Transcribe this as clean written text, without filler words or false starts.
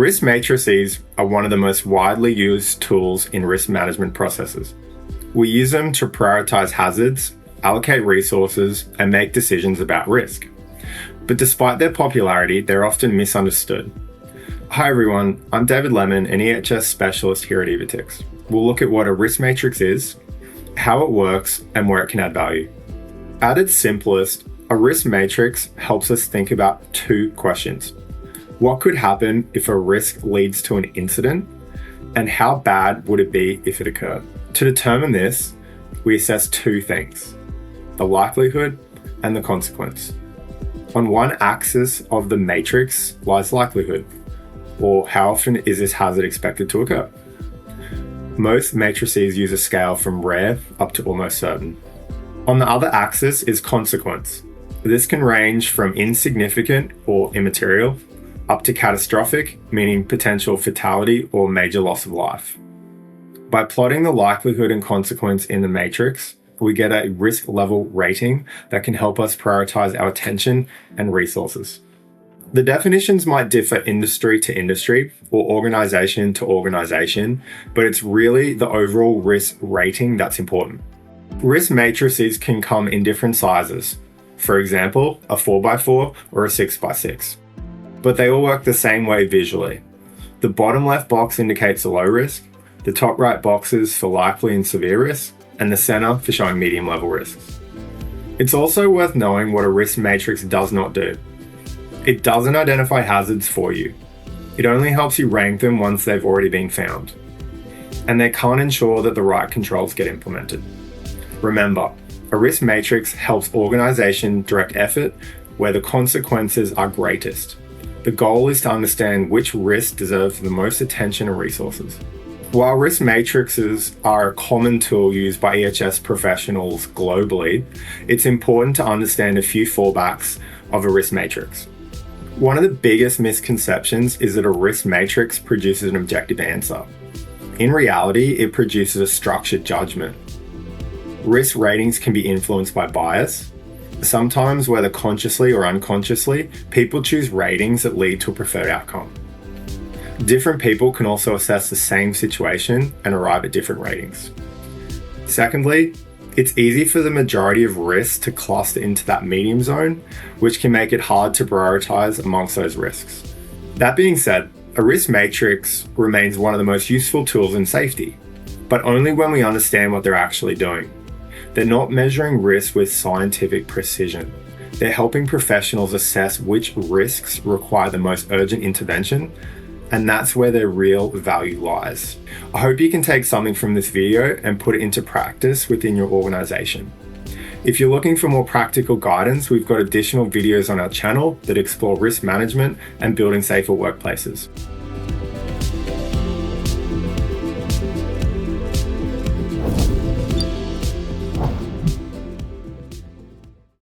Risk matrices are one of the most widely used tools in risk management processes. We use them to prioritize hazards, allocate resources, and make decisions about risk. But despite their popularity, they're often misunderstood. Hi everyone, I'm David Lemon, an EHS Specialist here at Evotix. We'll look at what a risk matrix is, how it works, and where it can add value. At its simplest, a risk matrix helps us think about two questions. What could happen if a risk leads to an incident? And how bad would it be if it occurred? To determine this, we assess two things: the likelihood and the consequence. On one axis of the matrix lies likelihood, or how often is this hazard expected to occur. Most matrices use a scale from rare up to almost certain. On the other axis is consequence. This can range from insignificant or immaterial up to catastrophic, meaning potential fatality or major loss of life. By plotting the likelihood and consequence in the matrix, we get a risk level rating that can help us prioritize our attention and resources. The definitions might differ industry to industry or organization to organization, but it's really the overall risk rating that's important. Risk matrices can come in different sizes. For example, a 4x4 or a 6x6. But they all work the same way visually. The bottom left box indicates a low risk, the top right boxes for likely and severe risk, and the center for showing medium level risks. It's also worth knowing what a risk matrix does not do. It doesn't identify hazards for you. It only helps you rank them once they've already been found. And they can't ensure that the right controls get implemented. Remember, a risk matrix helps organizations direct effort where the consequences are greatest. The goal is to understand which risks deserve the most attention and resources. While risk matrices are a common tool used by EHS professionals globally, it's important to understand a few fallbacks of a risk matrix. One of the biggest misconceptions is that a risk matrix produces an objective answer. In reality, it produces a structured judgment. Risk ratings can be influenced by bias. Sometimes, whether consciously or unconsciously, people choose ratings that lead to a preferred outcome. Different people can also assess the same situation and arrive at different ratings. Secondly, it's easy for the majority of risks to cluster into that medium zone, which can make it hard to prioritize amongst those risks. That being said, a risk matrix remains one of the most useful tools in safety, but only when we understand what they're actually doing. They're not measuring risk with scientific precision. They're helping professionals assess which risks require the most urgent intervention, and that's where their real value lies. I hope you can take something from this video and put it into practice within your organization. If you're looking for more practical guidance, we've got additional videos on our channel that explore risk management and building safer workplaces.